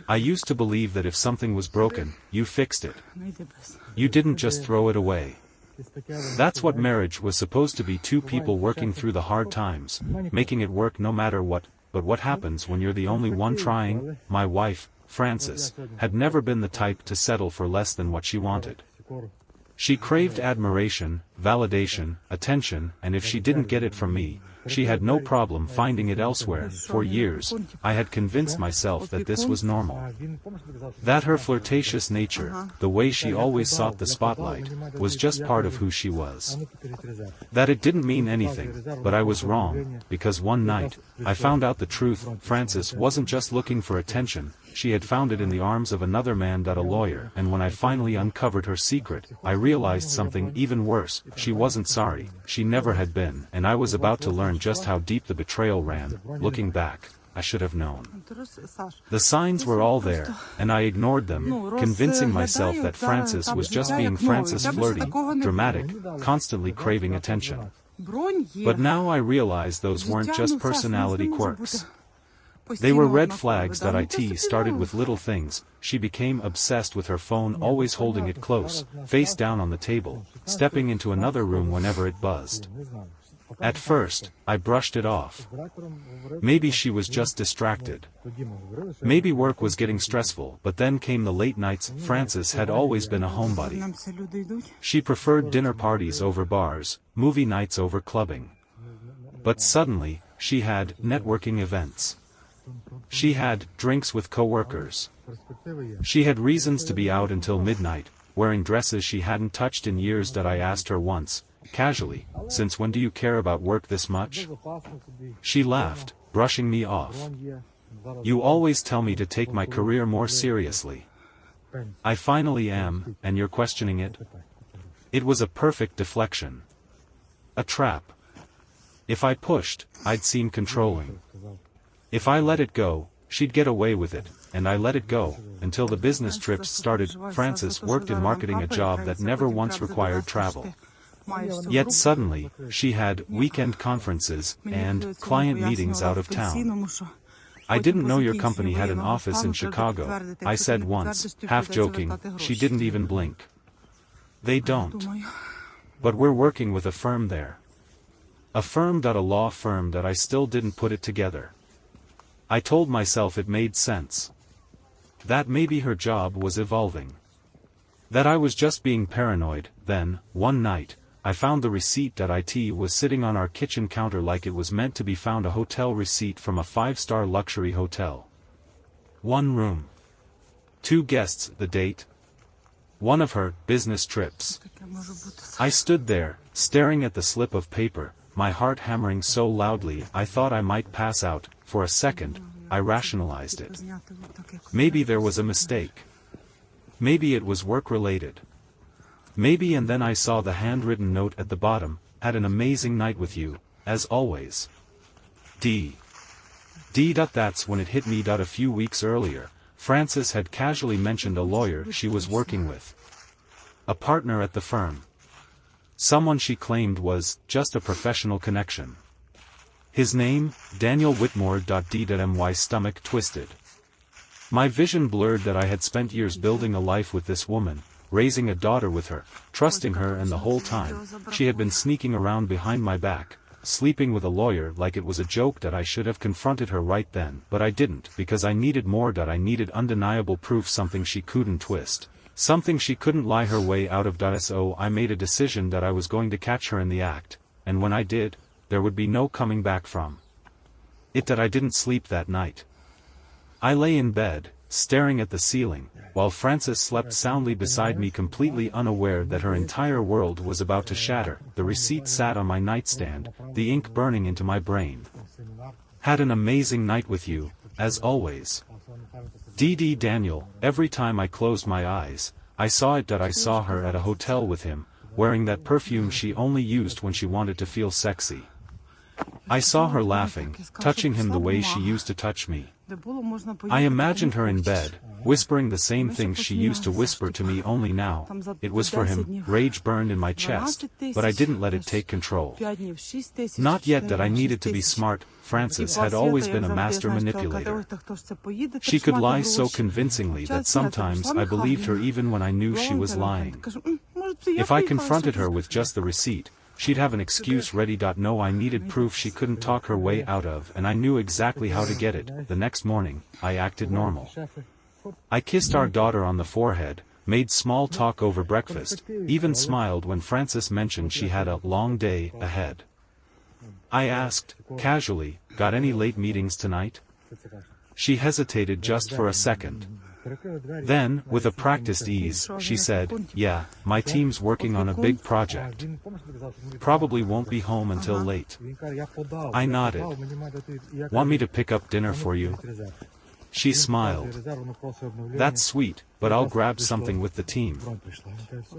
I used to believe that if something was broken, you fixed it. You didn't just throw it away. That's what marriage was supposed to be, two people working through the hard times, making it work no matter what. But what happens when you're the only one trying? My wife, Frances, had never been the type to settle for less than what she wanted. She craved admiration, validation, attention, and if she didn't get it from me, she had no problem finding it elsewhere. For years, I had convinced myself that this was normal. That her flirtatious nature, the way she always sought the spotlight, was just part of who she was. That it didn't mean anything, but I was wrong, because one night, I found out the truth. Frances wasn't just looking for attention, she had found it in the arms of another man, a lawyer, and when I finally uncovered her secret, I realized something even worse. She wasn't sorry, she never had been, and I was about to learn just how deep the betrayal ran. Looking back, I should have known. The signs were all there, and I ignored them, convincing myself that Frances was just being Frances, flirty, dramatic, constantly craving attention. But now I realize those weren't just personality quirks. They were red flags. It started with little things. She became obsessed with her phone, always holding it close, face down on the table, stepping into another room whenever it buzzed. At first, I brushed it off. Maybe she was just distracted. Maybe work was getting stressful, but then came the late nights. Frances had always been a homebody. She preferred dinner parties over bars, movie nights over clubbing. But suddenly, she had networking events. She had drinks with coworkers. She had reasons to be out until midnight, wearing dresses she hadn't touched in years. I asked her once, casually, "Since when do you care about work this much?" She laughed, brushing me off. "You always tell me to take my career more seriously." I finally am, and you're questioning it? It was a perfect deflection. A trap. If I pushed, I'd seem controlling. If I let it go, she'd get away with it, and I let it go, until the business trips started. Frances worked in marketing, a job that never once required travel. Yet suddenly, she had weekend conferences and client meetings out of town. "I didn't know your company had an office in Chicago," I said once, half joking. She didn't even blink. "They don't. But we're working with a firm there." A firm, a law firm. I still didn't put it together. I told myself it made sense. That maybe her job was evolving. That I was just being paranoid. Then, one night, I found the receipt. It was sitting on our kitchen counter like it was meant to be found, a hotel receipt from a 5-star luxury hotel. 1 room. 2 guests. The date? One of her business trips. I stood there, staring at the slip of paper, my heart hammering so loudly I thought I might pass out. For a second, I rationalized it. Maybe there was a mistake. Maybe it was work-related. Maybe. And then I saw the handwritten note at the bottom: "Had an amazing night with you, as always. D." That's when it hit me. A few weeks earlier, Frances had casually mentioned a lawyer she was working with. A partner at the firm. Someone she claimed was just a professional connection. His name, Daniel Whitmore. My stomach twisted. My vision blurred. I had spent years building a life with this woman, raising a daughter with her, trusting her, and the whole time, she had been sneaking around behind my back, sleeping with a lawyer like it was a joke. I should have confronted her right then, but I didn't, because I needed more. I needed undeniable proof, something she couldn't twist, something she couldn't lie her way out of. So I made a decision that I was going to catch her in the act, and when I did, there would be no coming back from it. I didn't sleep that night. I lay in bed, staring at the ceiling, while Frances slept soundly beside me, completely unaware that her entire world was about to shatter. The receipt sat on my nightstand, the ink burning into my brain. "Had an amazing night with you, as always. Daniel." Every time I closed my eyes, I saw it. I saw her at a hotel with him, wearing that perfume she only used when she wanted to feel sexy. I saw her laughing, touching him the way she used to touch me. I imagined her in bed, whispering the same things she used to whisper to me, only now. It was for him. Rage burned in my chest, but I didn't let it take control. Not yet that I needed to be smart. Frances had always been a master manipulator. She could lie so convincingly that sometimes I believed her even when I knew she was lying. If I confronted her with just the receipt, she'd have an excuse ready. No, I needed proof she couldn't talk her way out of, and I knew exactly how to get it. The next morning, I acted normal. I kissed our daughter on the forehead, made small talk over breakfast, even smiled when Frances mentioned she had a long day ahead. I asked, casually, got any late meetings tonight? She hesitated just for a second. Then, with a practiced ease, she said, yeah, my team's working on a big project. Probably won't be home until late. I nodded. Want me to pick up dinner for you? She smiled. That's sweet, but I'll grab something with the team.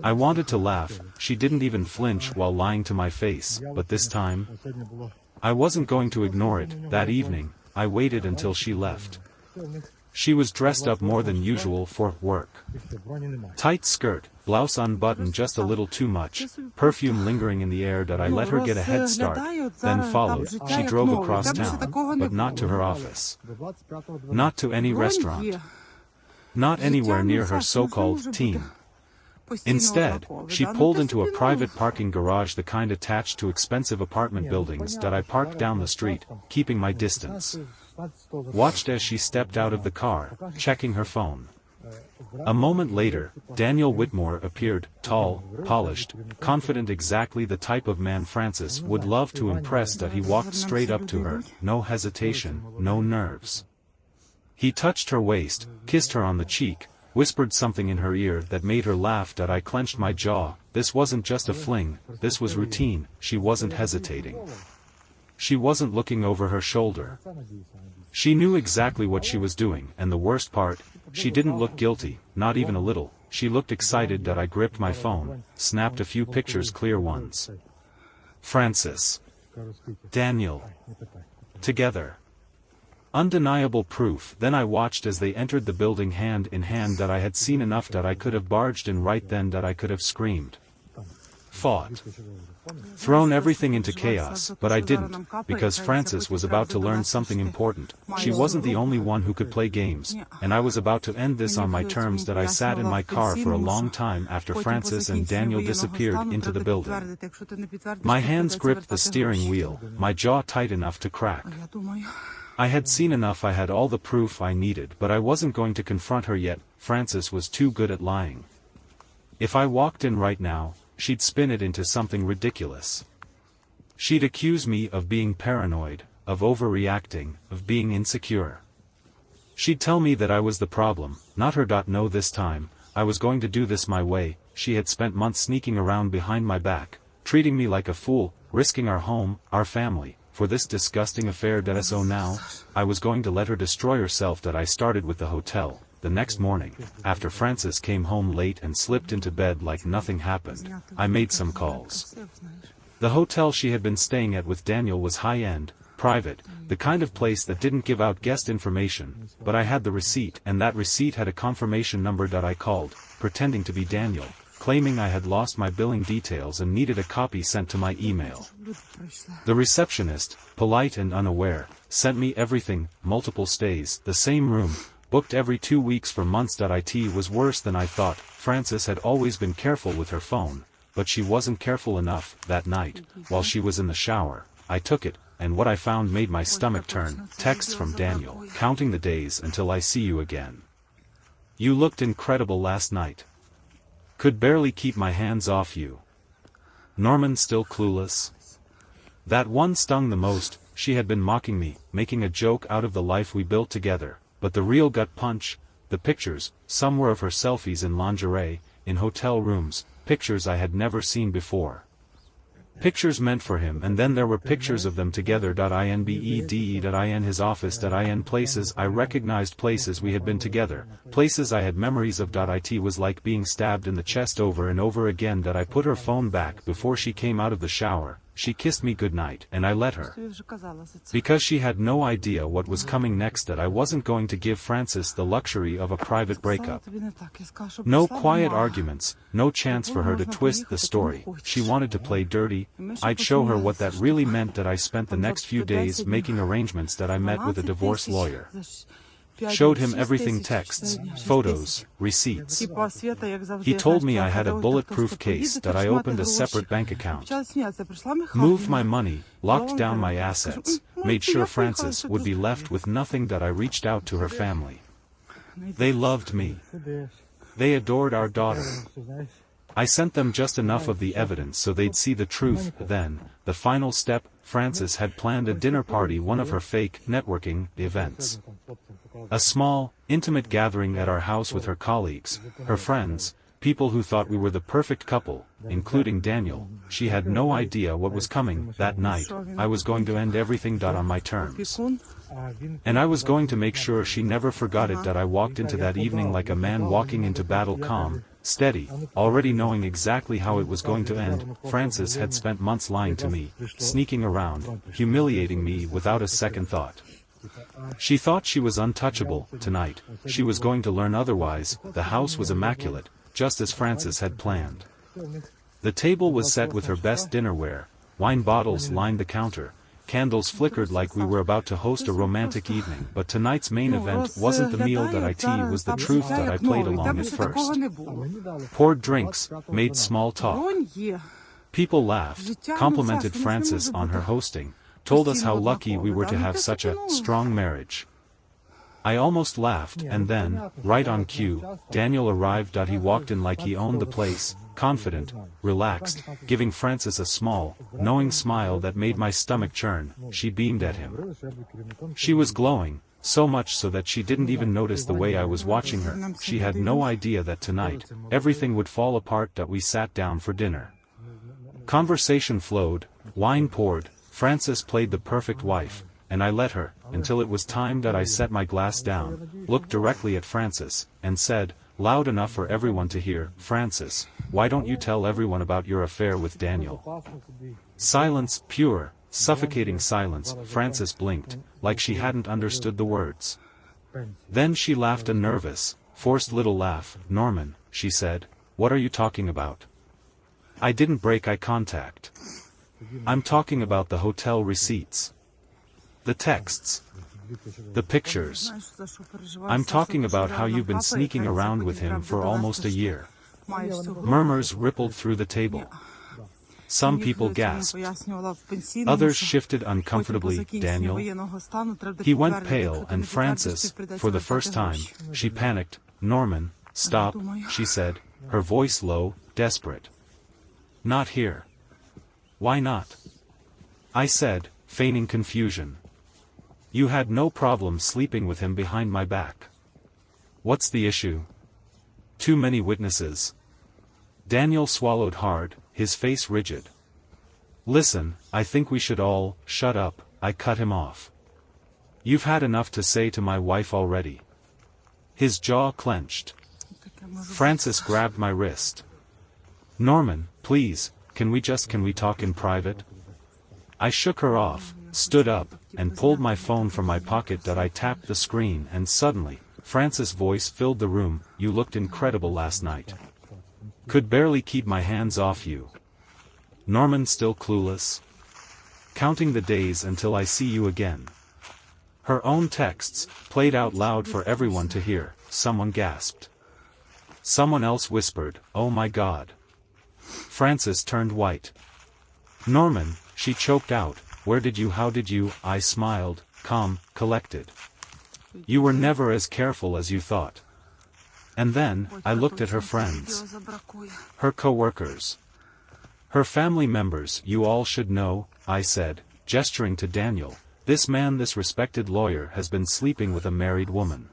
I wanted to laugh. She didn't even flinch while lying to my face, but this time, I wasn't going to ignore it. That evening, I waited until she left. She was dressed up more than usual for work. Tight skirt, blouse unbuttoned just a little too much, perfume lingering in the air. I let her get a head start, then followed. She drove across town, but not to her office. Not to any restaurant. Not anywhere near her so-called team. Instead, she pulled into a private parking garage, the kind attached to expensive apartment buildings. I parked down the street, keeping my distance. Watched as she stepped out of the car, checking her phone. A moment later, Daniel Whitmore appeared, tall, polished, confident, exactly the type of man Frances would love to impress. He walked straight up to her, no hesitation, no nerves. He touched her waist, kissed her on the cheek, whispered something in her ear that made her laugh. I clenched my jaw. This wasn't just a fling, this was routine. She wasn't hesitating. She wasn't looking over her shoulder. She knew exactly what she was doing, and the worst part, she didn't look guilty, not even a little. She looked excited. I gripped my phone, snapped a few pictures, clear ones. Frances. Daniel. Together. Undeniable proof. Then I watched as they entered the building hand in hand. I had seen enough. I could have barged in right then. I could have screamed. Fought. Thrown everything into chaos, but I didn't, because Frances was about to learn something important. She wasn't the only one who could play games, and I was about to end this on my terms. I sat in my car for a long time after Frances and Daniel disappeared into the building. My hands gripped the steering wheel, my jaw tight enough to crack. I had seen enough. I had all the proof I needed, but I wasn't going to confront her yet. Frances was too good at lying. If I walked in right now, she'd spin it into something ridiculous. She'd accuse me of being paranoid, of overreacting, of being insecure. She'd tell me that I was the problem, not her. No, this time, I was going to do this my way. She had spent months sneaking around behind my back, treating me like a fool, risking our home, our family, for this disgusting affair. So now, I was going to let her destroy herself. I started with the hotel. The next morning, after Frances came home late and slipped into bed like nothing happened, I made some calls. The hotel she had been staying at with Daniel was high-end, private, the kind of place that didn't give out guest information, but I had the receipt, and that receipt had a confirmation number. I called, pretending to be Daniel, claiming I had lost my billing details and needed a copy sent to my email. The receptionist, polite and unaware, sent me everything, multiple stays, the same room, booked every 2 weeks for months. It was worse than I thought. Frances had always been careful with her phone, but she wasn't careful enough. That night, while she was in the shower, I took it, and what I found made my stomach turn. Texts from Daniel, counting the days until I see you again. You looked incredible last night. Could barely keep my hands off you. Norman still clueless? That one stung the most. She had been mocking me, making a joke out of the life we built together. But the real gut punch, the pictures, some were of her selfies in lingerie, in hotel rooms, pictures I had never seen before. Pictures meant for him, and then there were pictures of them together. In his office. In places I recognized, places we had been together, places I had memories of. It was like being stabbed in the chest over and over again. I put her phone back before she came out of the shower. she kissed me goodnight and I let her. Because she had no idea what was coming next, that I wasn't going to give Frances the luxury of a private breakup. No quiet arguments, no chance for her to twist the story. She wanted to play dirty. I'd show her what that really meant. That I spent the next few days making arrangements, that I met with a divorce lawyer. Showed him everything: texts, photos, receipts. He told me I had a bulletproof case, that I opened a separate bank account, moved my money, locked down my assets, made sure Frances would be left with nothing, that I reached out to her family. They loved me. They adored our daughter. I sent them just enough of the evidence so they'd see the truth. Then, the final step: Frances had planned a dinner party, one of her fake networking events. A small, intimate gathering at our house with her colleagues, her friends, people who thought we were the perfect couple, including Daniel. She had no idea what was coming. That night, I was going to end everything on my terms. And I was going to make sure she never forgot it. I walked into that evening like a man walking into battle, calm, steady, already knowing exactly how it was going to end. Frances had spent months lying to me, sneaking around, humiliating me without a second thought. She thought she was untouchable. Tonight, she was going to learn otherwise. The house was immaculate, just as Frances had planned. The table was set with her best dinnerware, wine bottles lined the counter, candles flickered like we were about to host a romantic evening. But tonight's main event wasn't the meal. It was the truth. I played along at first. Poured drinks, made small talk. People laughed, complimented Frances on her hosting, told us how lucky we were to have such a strong marriage. I almost laughed, and then, right on cue, Daniel arrived. He walked in like he owned the place, confident, relaxed, giving Frances a small, knowing smile that made my stomach churn. She beamed at him. She was glowing, so much so that she didn't even notice the way I was watching her. She had no idea that tonight, everything would fall apart. We sat down for dinner. Conversation flowed, wine poured. Frances played the perfect wife, and I let her, until it was time. I set my glass down, looked directly at Frances, and said, loud enough for everyone to hear, "Frances, why don't you tell everyone about your affair with Daniel?" Silence, pure, suffocating silence. Frances blinked, like she hadn't understood the words. Then she laughed, a nervous, forced little laugh. "Norman," she said, "what are you talking about?" I didn't break eye contact. "I'm talking about the hotel receipts. The texts. The pictures. I'm talking about how you've been sneaking around with him for almost a year." Murmurs rippled through the table. Some people gasped. Others shifted uncomfortably. "Daniel?" He went pale, and Frances, for the first time, she panicked. "Norman, stop," she said, her voice low, desperate. "Not here." "Why not?" I said, feigning confusion. "You had no problem sleeping with him behind my back. What's the issue?" "Too many witnesses." Daniel swallowed hard, his face rigid. "Listen, I think we should all shut up," I cut him off. "You've had enough to say to my wife already." His jaw clenched. Frances grabbed my wrist. "Norman, please, can we talk in private?" I shook her off, stood up, and pulled my phone from my pocket. I tapped the screen, and suddenly, Frances' voice filled the room. "You looked incredible last night. Could barely keep my hands off you." Norman still clueless. "Counting the days until I see you again." Her own texts, played out loud for everyone to hear. Someone gasped. Someone else whispered, "Oh my God." Frances turned white. "Norman," she choked out, how did you?" I smiled, calm, collected. "You were never as careful as you thought." And then, I looked at her friends. Her co-workers. Her family members. "You all should know," I said, gesturing to Daniel. "This man, this respected lawyer, has been sleeping with a married woman.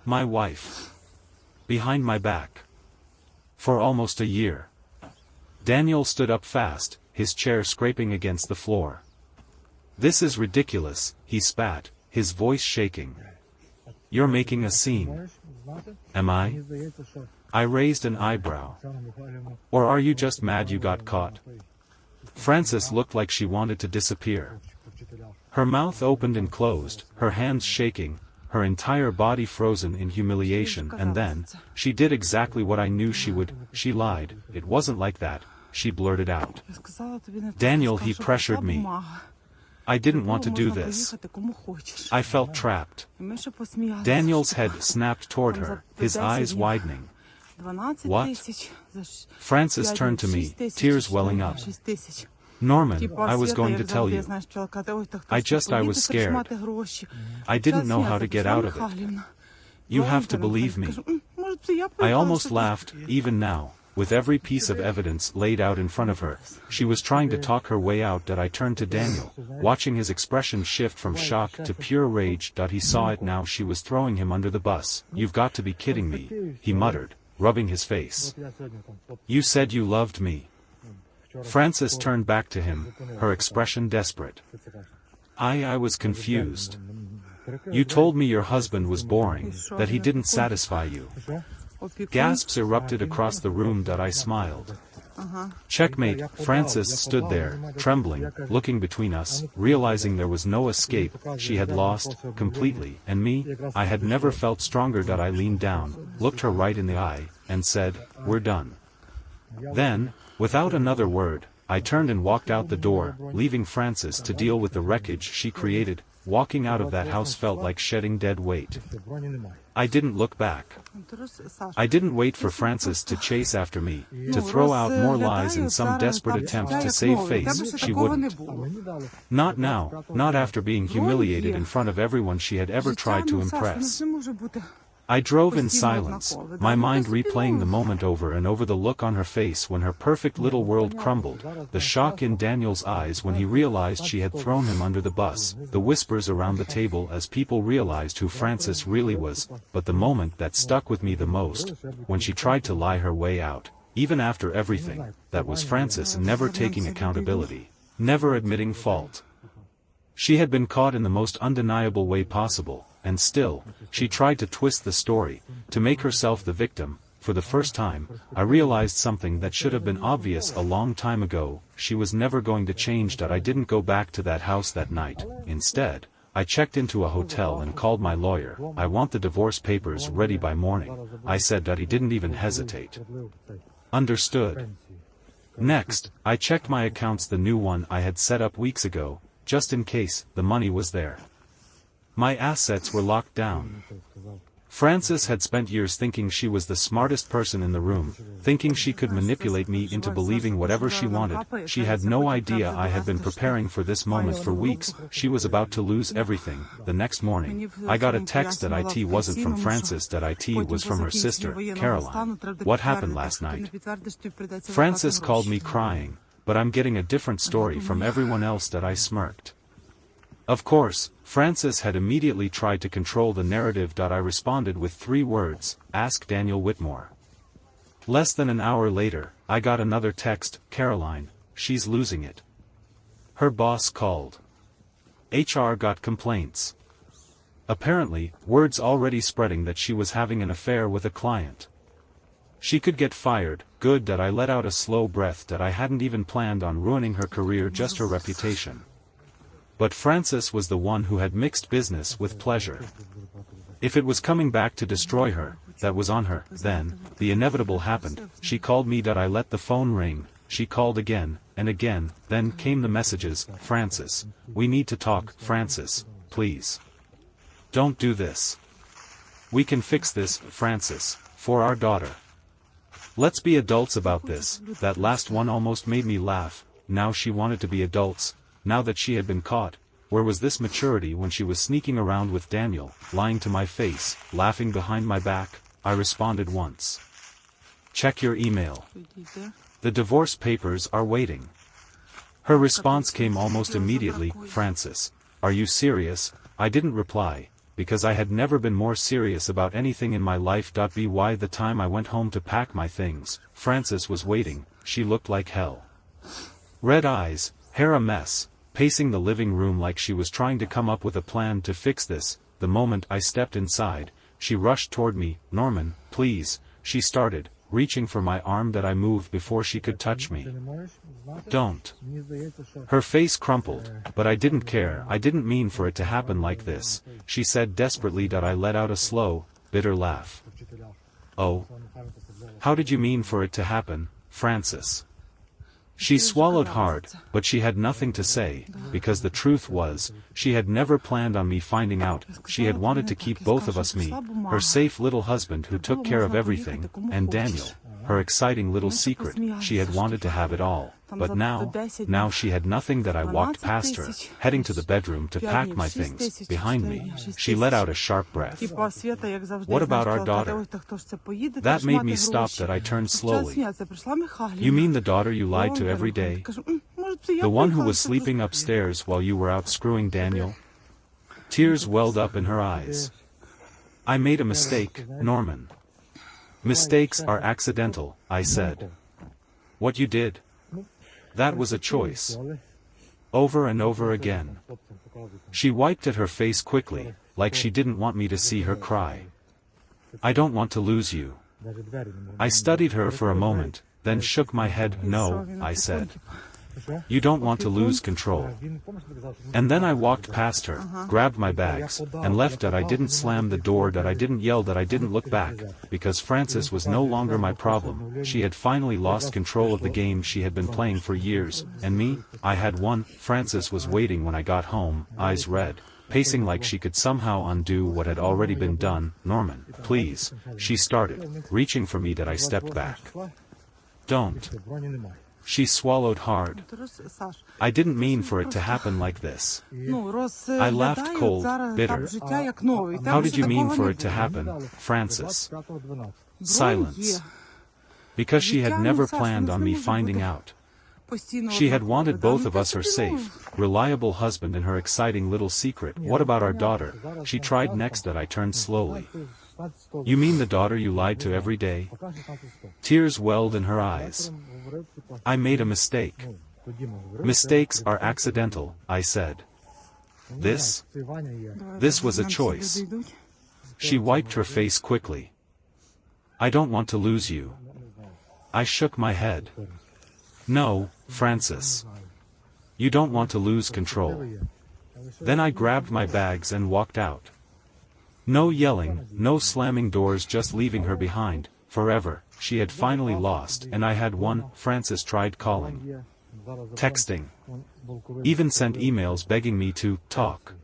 My wife. Behind my back. For almost a year." Daniel stood up fast, his chair scraping against the floor. "This is ridiculous," he spat, his voice shaking. "You're making a scene." "Am I?" I raised an eyebrow. "Or are you just mad you got caught?" Frances looked like she wanted to disappear. Her mouth opened and closed, her hands shaking, her entire body frozen in humiliation, and then, she did exactly what I knew she would. She lied. It wasn't like that, she blurted out. Daniel, he pressured me. I didn't want to do this. I felt trapped. Daniel's head snapped toward her, his eyes widening. What? Frances turned to me, tears welling up. Norman, I was going to tell you. I was scared. I didn't know how to get out of it. You have to believe me. I almost laughed, even now, with every piece of evidence laid out in front of her. She was trying to talk her way out. I turned to Daniel, watching his expression shift from shock to pure rage. He saw it now, she was throwing him under the bus. You've got to be kidding me, he muttered, rubbing his face. You said you loved me. Frances turned back to him, her expression desperate. I was confused. You told me your husband was boring, that he didn't satisfy you. Gasps erupted across the room. I smiled. Checkmate. Frances stood there, trembling, looking between us, realizing there was no escape. She had lost, completely, and me, I had never felt stronger. I leaned down, looked her right in the eye, and said, "We're done." Then, without another word, I turned and walked out the door, leaving Frances to deal with the wreckage she created. Walking out of that house felt like shedding dead weight. I didn't look back. I didn't wait for Frances to chase after me, to throw out more lies in some desperate attempt to save face. She wouldn't. Not now, not after being humiliated in front of everyone she had ever tried to impress. I drove in silence, my mind replaying the moment over and over, the look on her face when her perfect little world crumbled, the shock in Daniel's eyes when he realized she had thrown him under the bus, the whispers around the table as people realized who Frances really was, but the moment that stuck with me the most, when she tried to lie her way out, even after everything, that was Frances never taking accountability, never admitting fault. She had been caught in the most undeniable way possible. And still, she tried to twist the story, to make herself the victim. For the first time, I realized something that should have been obvious a long time ago: she was never going to change. I didn't go back to that house that night. Instead, I checked into a hotel and called my lawyer. I want the divorce papers ready by morning, I said. He didn't even hesitate. Understood. Next, I checked my accounts, the new one I had set up weeks ago, just in case. The money was there. My assets were locked down. Frances had spent years thinking she was the smartest person in the room, thinking she could manipulate me into believing whatever she wanted. She had no idea I had been preparing for this moment for weeks. She was about to lose everything. The next morning, I got a text that it wasn't from Frances, that it was from her sister, Caroline. What happened last night? Frances called me crying, but I'm getting a different story from everyone else. I smirked. Of course, Frances had immediately tried to control the narrative. I responded with 3 words, "Ask Daniel Whitmore." Less than an hour later, I got another text, "Caroline, she's losing it. Her boss called. HR got complaints." Apparently, word's already spreading that she was having an affair with a client. She could get fired. Good. I let out a slow breath. I hadn't even planned on ruining her career, just her reputation. But Frances was the one who had mixed business with pleasure. If it was coming back to destroy her, that was on her. Then, the inevitable happened. She called me. I let the phone ring. She called again, and again. Then came the messages. "Frances, we need to talk. Frances, please. Don't do this. We can fix this, Frances, for our daughter. Let's be adults about this." That last one almost made me laugh. Now she wanted to be adults. Now that she had been caught, where was this maturity when she was sneaking around with Daniel, lying to my face, laughing behind my back? I responded once. "Check your email. The divorce papers are waiting." Her response came almost immediately, "Frances, are you serious?" I didn't reply, because I had never been more serious about anything in my life. By the time I went home to pack my things, Frances was waiting. She looked like hell. Red eyes, hair a mess, pacing the living room like she was trying to come up with a plan to fix this. The moment I stepped inside, she rushed toward me. "Norman, please," she started, reaching for my arm that I moved before she could touch me. Don't. Her face crumpled, but I didn't care. I didn't mean for it to happen like this, she said desperately. That I let out a slow, bitter laugh. Oh. How did you mean for it to happen, Francis? She swallowed hard, but she had nothing to say, because the truth was, she had never planned on me finding out. She had wanted to keep both of us, me, her safe little husband who took care of everything, and Daniel, her exciting little secret. She had wanted to have it all. But now she had nothing. That I walked past her, heading to the bedroom to pack my things. Behind me, she let out a sharp breath. What about our daughter? That made me stop. That I turned slowly. You mean the daughter you lied to every day? The one who was sleeping upstairs while you were out screwing Daniel? Tears welled up in her eyes. I made a mistake, Norman. Mistakes are accidental, I said. What you did? That was a choice. Over and over again. She wiped at her face quickly, like she didn't want me to see her cry. I don't want to lose you. I studied her for a moment, then shook my head. No, I said. You don't want to lose control. And then I walked past her, grabbed my bags, and left. That I didn't slam the door. That I didn't yell. That I didn't look back, because Francis was no longer my problem. She had finally lost control of the game she had been playing for years, and me, I had won. Francis was waiting when I got home, eyes red, pacing like she could somehow undo what had already been done. Norman, please, she started, reaching for me. That I stepped back. Don't. She swallowed hard. I didn't mean for it to happen like this. I laughed cold, bitter. How did you mean for it to happen, Francis? Silence. Because she had never planned on me finding out. She had wanted both of us, her safe, reliable husband and her exciting little secret. What about our daughter? She tried next. That I turned slowly. You mean the daughter you lied to every day? Tears welled in her eyes. I made a mistake. Mistakes are accidental, I said. This was a choice. She wiped her face quickly. I don't want to lose you. I shook my head. No, Francis. You don't want to lose control. Then I grabbed my bags and walked out. No yelling, no slamming doors, just leaving her behind, forever. She had finally lost, and I had won. Francis tried calling, texting, even sent emails begging me to talk.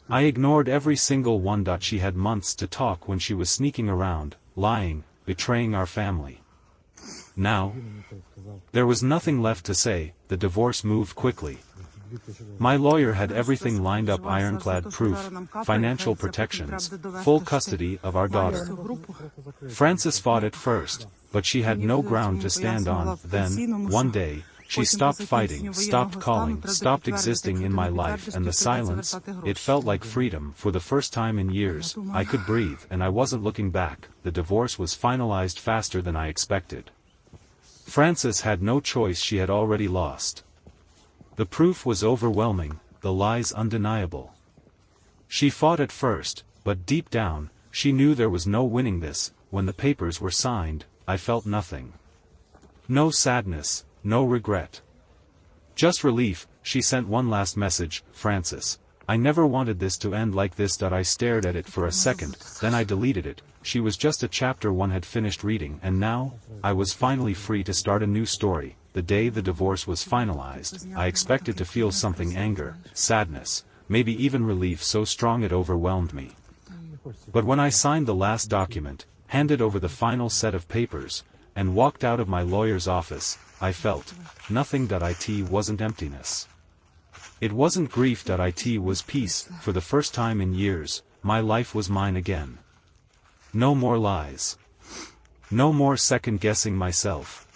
I ignored every single one. She had months to talk when she was sneaking around, lying, betraying our family. Now, there was nothing left to say. The divorce moved quickly. My lawyer had everything lined up: ironclad proof, financial protections, full custody of our daughter. Francis fought at first, but she had no ground to stand on. Then, one day, she stopped fighting, stopped calling, stopped existing in my life, and the silence, it felt like freedom. For the first time in years, I could breathe, and I wasn't looking back. The divorce was finalized faster than I expected. Francis had no choice. She had already lost. The proof was overwhelming, the lies undeniable. She fought at first, but deep down, she knew there was no winning this. When the papers were signed, I felt nothing. No sadness, no regret. Just relief. She sent one last message: Francis, I never wanted this to end like this. I stared at it for a second, then I deleted it. She was just a chapter one had finished reading, and now, I was finally free to start a new story. The day the divorce was finalized, I expected to feel something: anger, sadness, maybe even relief, so strong it overwhelmed me. But when I signed the last document, handed over the final set of papers, and walked out of my lawyer's office, I felt nothing. It wasn't emptiness. It wasn't grief. It was peace. For the first time in years, my life was mine again. No more lies. No more second-guessing myself.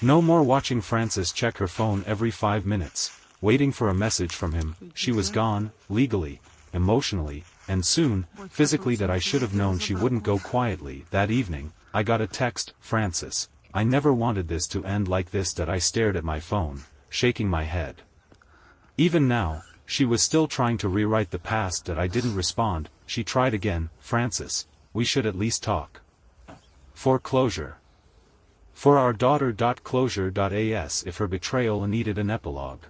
No more watching Francis check her phone every 5 minutes, waiting for a message from him. She was gone, legally, emotionally, and soon, physically. I should have known she wouldn't go quietly. That evening, I got a text: Francis, I never wanted this to end like this. I stared at my phone, shaking my head. Even now, she was still trying to rewrite the past. I didn't respond. She tried again: Francis, we should at least talk. Foreclosure. For our daughter. Closure.as if her betrayal needed an epilogue.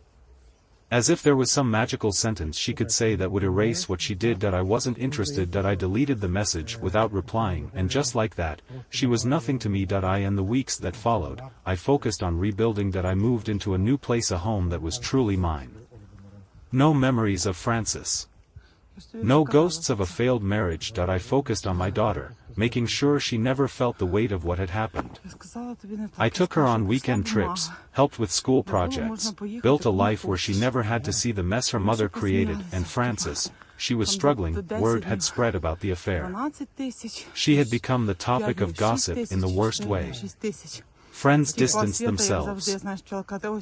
As if there was some magical sentence she could say that would erase what she did. I wasn't interested. I deleted the message without replying, and just like that, she was nothing to me. In the weeks that followed, I focused on rebuilding. I moved into a new place, a home that was truly mine. No memories of Francis. No ghosts of a failed marriage. I focused on my daughter, making sure she never felt the weight of what had happened. I took her on weekend trips, helped with school projects, built a life where she never had to see the mess her mother created. And Francis, she was struggling. Word had spread about the affair. She had become the topic of gossip in the worst way. Friends distanced themselves.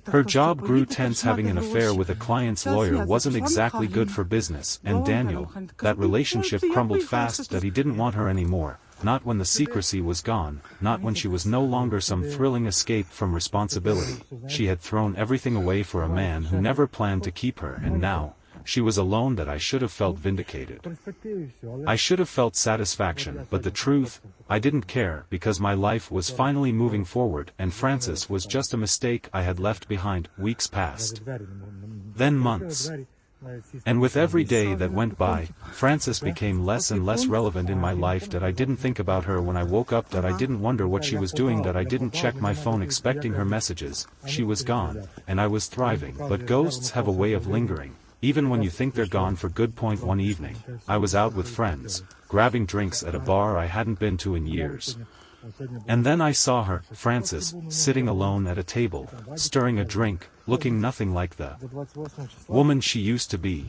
Her job grew tense. Having an affair with a client's lawyer wasn't exactly good for business, and Daniel, that relationship crumbled fast. He didn't want her anymore, not when the secrecy was gone, not when she was no longer some thrilling escape from responsibility. She had thrown everything away for a man who never planned to keep her, and now, she was alone. I should have felt vindicated. I should have felt satisfaction, but the truth, I didn't care, because my life was finally moving forward, and Francis was just a mistake I had left behind. Weeks passed. Then months. And with every day that went by, Francis became less and less relevant in my life. I didn't think about her when I woke up. I didn't wonder what she was doing. I didn't check my phone expecting her messages. She was gone, and I was thriving. But ghosts have a way of lingering, even when you think they're gone for good. One evening, I was out with friends, grabbing drinks at a bar I hadn't been to in years. And then I saw her, Francis, sitting alone at a table, stirring a drink, looking nothing like the woman she used to be.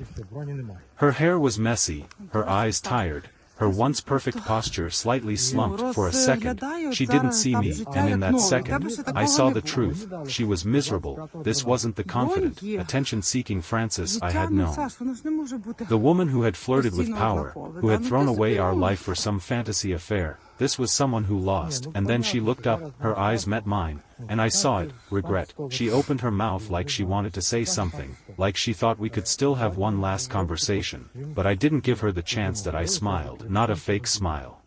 Her hair was messy, her eyes tired, her once perfect posture slightly slumped. For a second, she didn't see me, and in that second, I saw the truth. She was miserable. This wasn't the confident, attention-seeking Francis I had known. The woman who had flirted with power, who had thrown away our life for some fantasy affair. This was someone who lost. And then she looked up, her eyes met mine, and I saw it, regret. She opened her mouth like she wanted to say something, like she thought we could still have one last conversation, but I didn't give her the chance. I smiled, not a fake smile.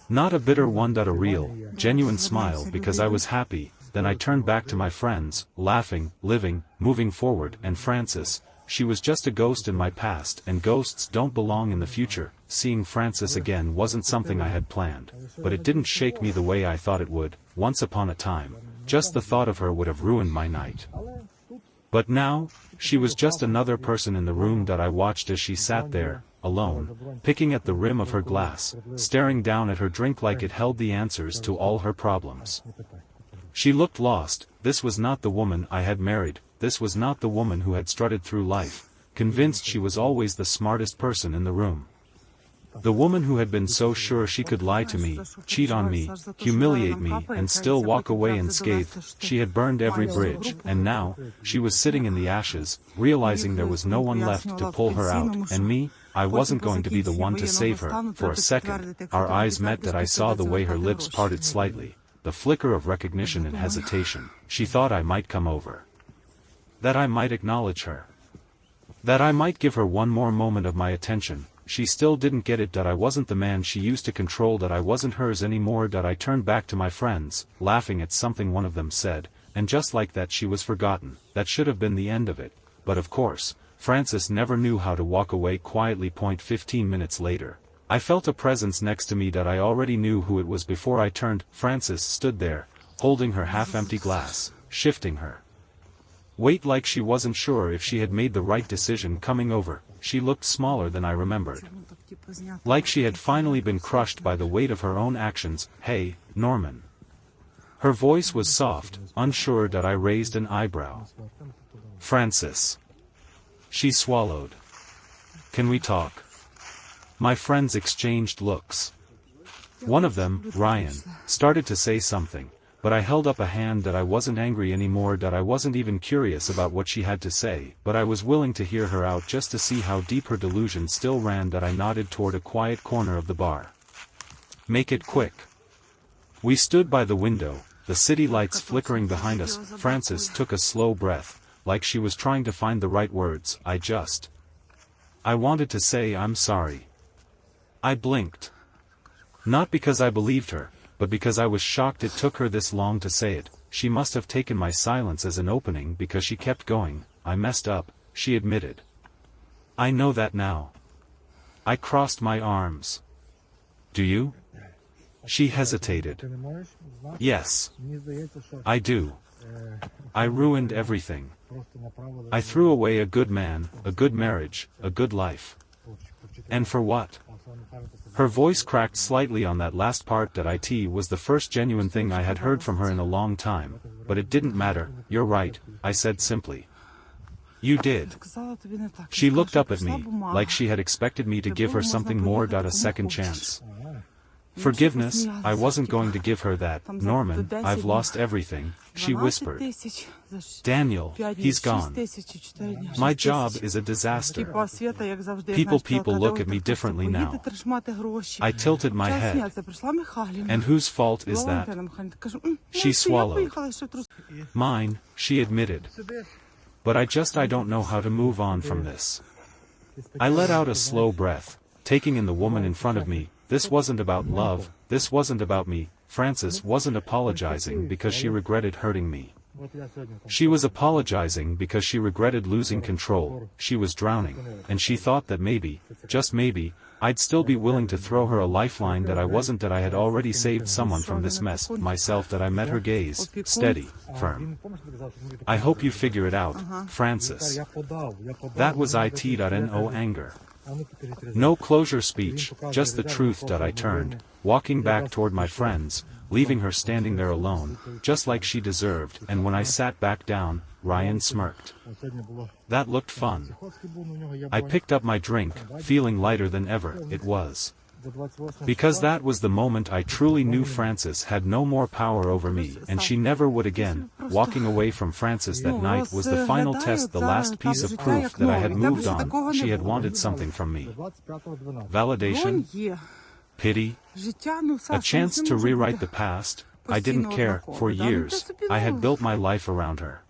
Not a bitter one. A real, genuine smile, because I was happy. Then I turned back to my friends, laughing, living, moving forward. And Francis, she was just a ghost in my past, and ghosts don't belong in the future. Seeing Francis again wasn't something I had planned, but it didn't shake me the way I thought it would. Once upon a time, just the thought of her would have ruined my night. But now, she was just another person in the room. I watched as she sat there, alone, picking at the rim of her glass, staring down at her drink like it held the answers to all her problems. She looked lost. This was not the woman I had married. This was not the woman who had strutted through life, convinced she was always the smartest person in the room. The woman who had been so sure she could lie to me, cheat on me, humiliate me, and still walk away unscathed. She had burned every bridge, and now, she was sitting in the ashes, realizing there was no one left to pull her out. And me, I wasn't going to be the one to save her. For a second, our eyes met. I saw the way her lips parted slightly, the flicker of recognition and hesitation. She thought I might come over. That I might acknowledge her. That I might give her one more moment of my attention. She still didn't get it. I wasn't the man she used to control. I wasn't hers anymore. I turned back to my friends, laughing at something one of them said, and just like that she was forgotten. That should have been the end of it. But of course, Francis never knew how to walk away quietly. 15 minutes later, I felt a presence next to me. I already knew who it was before I turned. Francis stood there, holding her half-empty glass, shifting her weight like she wasn't sure if she had made the right decision coming over. She looked smaller than I remembered. Like she had finally been crushed by the weight of her own actions. Hey, Norman. Her voice was soft, unsure. I raised an eyebrow. Francis. She swallowed. Can we talk? My friends exchanged looks. One of them, Ryan, started to say something, but I held up a hand. I wasn't angry anymore. I wasn't even curious about what she had to say, but I was willing to hear her out just to see how deep her delusion still ran. I nodded toward a quiet corner of the bar. Make it quick. We stood by the window, the city lights flickering behind us. Francis took a slow breath, like she was trying to find the right words. I wanted to say I'm sorry. I blinked. Not because I believed her, but because I was shocked it took her this long to say it. She must have taken my silence as an opening because she kept going. I messed up, she admitted. I know that now. I crossed my arms. Do you? She hesitated. Yes. I do. I ruined everything. I threw away a good man, a good marriage, a good life. And for what? Her voice cracked slightly on that last part. That it was the first genuine thing I had heard from her in a long time, but it didn't matter. You're right, I said simply. You did. She looked up at me, like she had expected me to give her something more. A second chance. Forgiveness, I wasn't going to give her that. Norman, I've lost everything, she whispered. Daniel, he's gone. My job is a disaster. People look at me differently now. I tilted my head. And whose fault is that? She swallowed. Mine, she admitted. But I don't know how to move on from this. I let out a slow breath, taking in the woman in front of me. This wasn't about love, this wasn't about me. Frances wasn't apologizing because she regretted hurting me. She was apologizing because she regretted losing control. She was drowning, and she thought that maybe, just maybe, I'd still be willing to throw her a lifeline. That I wasn't. That I had already saved someone from this mess, myself. That I met her gaze, steady, firm. I hope you figure it out, Frances. That was no anger. No closure speech, just the truth. I turned, walking back toward my friends, leaving her standing there alone, just like she deserved. And when I sat back down, Ryan smirked. That looked fun. I picked up my drink, feeling lighter than ever. It was because that was the moment I truly knew Frances had no more power over me, and she never would again. Walking away from Frances that night was the final test, the last piece of proof that I had moved on. She had wanted something from me. Validation? Pity? A chance to rewrite the past? I didn't care. For years, I had built my life around her.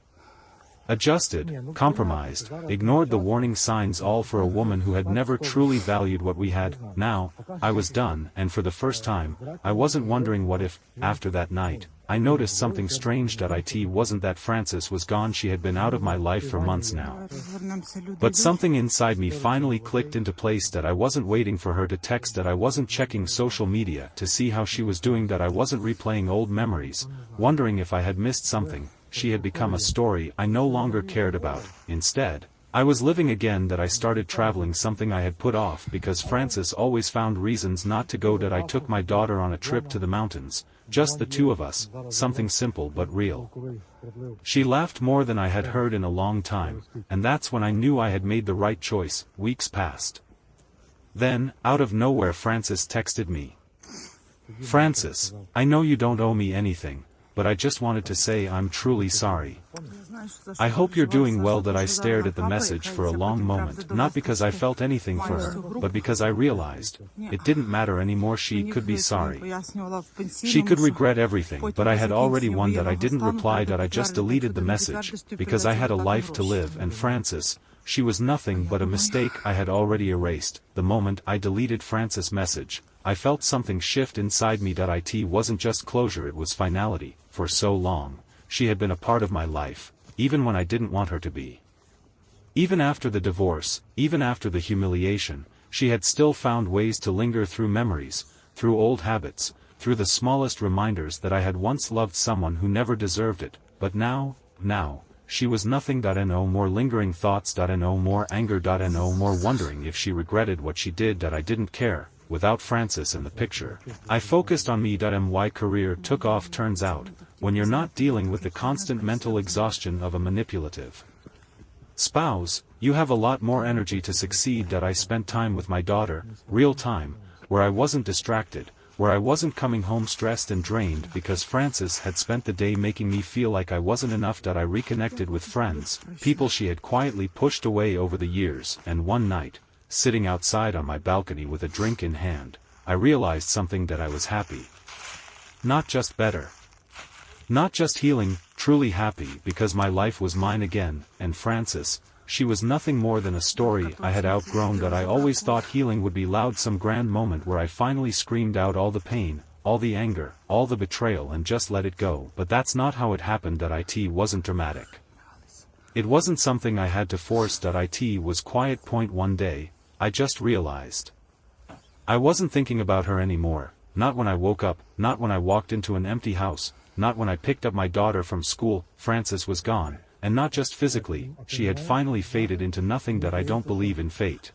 Adjusted, compromised, ignored the warning signs, all for a woman who had never truly valued what we had. Now, I was done, and for the first time, I wasn't wondering what if. After that night, I noticed something strange. It wasn't that Frances was gone, she had been out of my life for months now. But something inside me finally clicked into place. That I wasn't waiting for her to text, that I wasn't checking social media to see how she was doing, that I wasn't replaying old memories, wondering if I had missed something. She had become a story I no longer cared about. Instead, I was living again. That I started traveling, something I had put off because Frances always found reasons not to go. That I took my daughter on a trip to the mountains, just the two of us, something simple but real. She laughed more than I had heard in a long time, and that's when I knew I had made the right choice. Weeks passed. Then, out of nowhere, Frances texted me. Frances, I know you don't owe me anything, but I just wanted to say I'm truly sorry. I hope you're doing well. That I stared at the message for a long moment, not because I felt anything for her, but because I realized, it didn't matter anymore. She could be sorry. She could regret everything, but I had already won. That I didn't reply. That I just deleted the message, because I had a life to live. And Frances, she was nothing but a mistake I had already erased. The moment I deleted Frances' message, I felt something shift inside me. It wasn't just closure, it was finality. For so long, she had been a part of my life, even when I didn't want her to be. Even after the divorce, even after the humiliation, she had still found ways to linger through memories, through old habits, through the smallest reminders that I had once loved someone who never deserved it. But now, she was nothing. No more lingering thoughts. No more anger. No more wondering if she regretted what she did. That I didn't care. Without Frances in the picture, I focused on me. My career took off. Turns out, when you're not dealing with the constant mental exhaustion of a manipulative spouse, you have a lot more energy to succeed. I spent time with my daughter, real time, where I wasn't distracted, where I wasn't coming home stressed and drained because Frances had spent the day making me feel like I wasn't enough. I reconnected with friends, people she had quietly pushed away over the years, and one night, sitting outside on my balcony with a drink in hand, I realized something. That I was happy. Not just better. Not just healing, truly happy, because my life was mine again. And Frances, she was nothing more than a story I had outgrown. That I always thought healing would be loud, some grand moment where I finally screamed out all the pain, all the anger, all the betrayal and just let it go. But that's not how it happened. It wasn't dramatic. It wasn't something I had to force. It was quiet. One day, I just realized. I wasn't thinking about her anymore, not when I woke up, not when I walked into an empty house, not when I picked up my daughter from school. Frances was gone, and not just physically, she had finally faded into nothing. I don't believe in fate.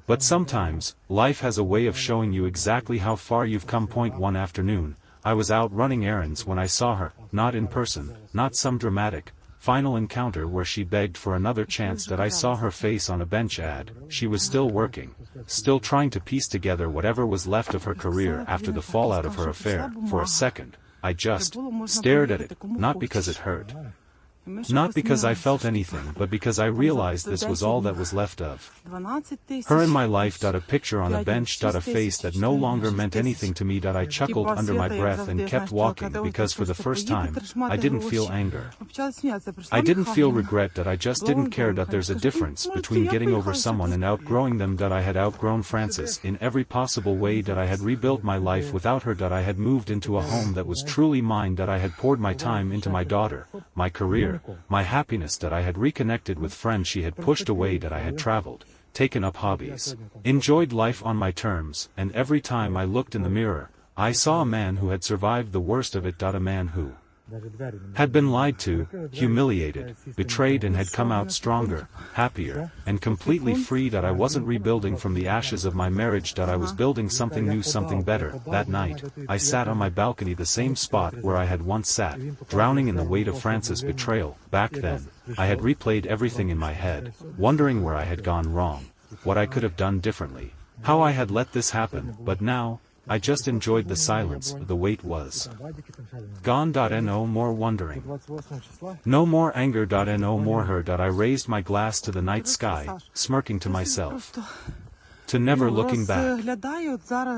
But sometimes, life has a way of showing you exactly how far you've come. One afternoon, I was out running errands when I saw her, not in person, not some dramatic, final encounter where she begged for another chance. I saw her face on a bench ad. She was still working, still trying to piece together whatever was left of her career after the fallout of her affair. For a second, I just stared at it, not because it hurt. Not because I felt anything, but because I realized this was all that was left of her in my life. A picture on a bench. A face that no longer meant anything to me. I chuckled under my breath and kept walking because for the first time, I didn't feel anger. I didn't feel regret. I just didn't care. There's a difference between getting over someone and outgrowing them. I had outgrown Frances in every possible way. I had rebuilt my life without her. I had moved into a home that was truly mine. I had poured my time into my daughter, my career, my happiness. I had reconnected with friends she had pushed away. I had traveled, taken up hobbies, enjoyed life on my terms, and every time I looked in the mirror, I saw a man who had survived the worst of it. A man who had been lied to, humiliated, betrayed, and had come out stronger, happier, and completely free. I wasn't rebuilding from the ashes of my marriage. I was building something new, something better. That night, I sat on my balcony, the same spot where I had once sat, drowning in the weight of Frances' betrayal. Back then, I had replayed everything in my head, wondering where I had gone wrong, what I could have done differently, how I had let this happen. But now, I just enjoyed the silence. The weight was gone. No more wondering. No more anger. No more hurt. I raised my glass to the night sky, smirking to myself, to never looking back.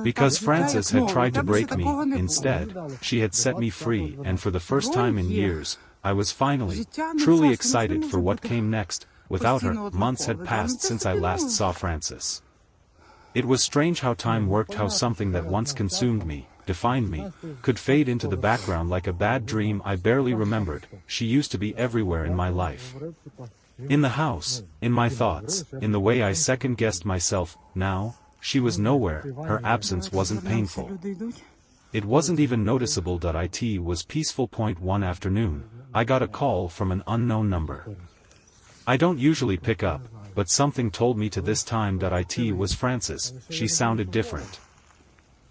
Because Frances had tried to break me, instead, she had set me free, and for the first time in years, I was finally, truly excited for what came next. Without her, months had passed since I last saw Frances. It was strange how time worked, how something that once consumed me, defined me, could fade into the background like a bad dream I barely remembered. She used to be everywhere in my life. In the house, in my thoughts, in the way I second-guessed myself. Now, she was nowhere. Her absence wasn't painful. It wasn't even noticeable. It was peaceful. One afternoon, I got a call from an unknown number. I don't usually pick up, but something told me to this time. It was Frances. She sounded different.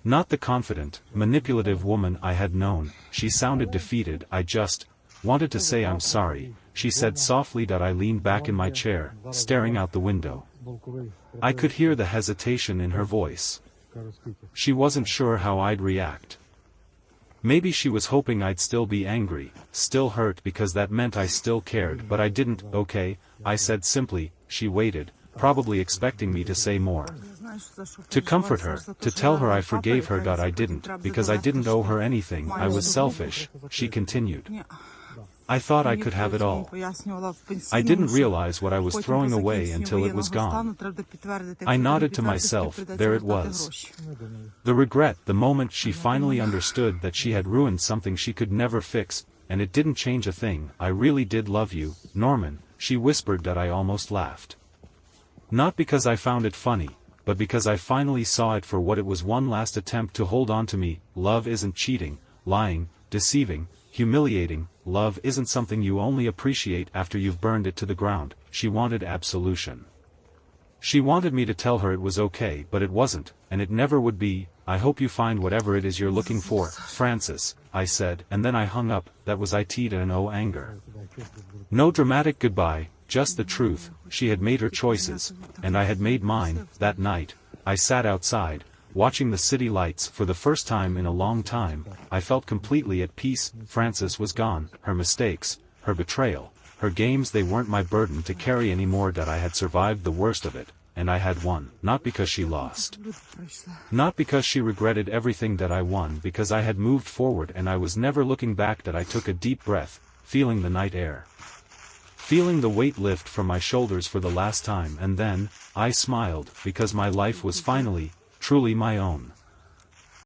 Not the confident, manipulative woman I had known. She sounded defeated. I just wanted to say I'm sorry, she said softly. I leaned back in my chair, staring out the window. I could hear the hesitation in her voice. She wasn't sure how I'd react. Maybe she was hoping I'd still be angry, still hurt, because that meant I still cared. But I didn't. Okay, I said simply. She waited, probably expecting me to say more. To comfort her, to tell her I forgave her. I didn't, because I didn't owe her anything. I was selfish, she continued. I thought I could have it all. I didn't realize what I was throwing away until it was gone. I nodded to myself. There it was. The regret, the moment she finally understood that she had ruined something she could never fix, and it didn't change a thing. I really did love you, Norman, she whispered. I almost laughed. Not because I found it funny, but because I finally saw it for what it was, one last attempt to hold on to me. Love isn't cheating, lying, deceiving, humiliating. Love isn't something you only appreciate after you've burned it to the ground. She wanted absolution. She wanted me to tell her it was okay, but it wasn't, and it never would be. I hope you find whatever it is you're looking for, Frances, I said, and then I hung up. That was it. No anger. No dramatic goodbye, just the truth. She had made her choices, and I had made mine. That night, I sat outside, watching the city lights. For the first time in a long time, I felt completely at peace. Frances was gone. Her mistakes, her betrayal, her games, they weren't my burden to carry anymore. I had survived the worst of it, and I had won. Not because she lost. Not because she regretted everything that I won, because I had moved forward and I was never looking back. I took a deep breath, feeling the night air, feeling the weight lift from my shoulders for the last time, and then, I smiled, because my life was finally, truly my own.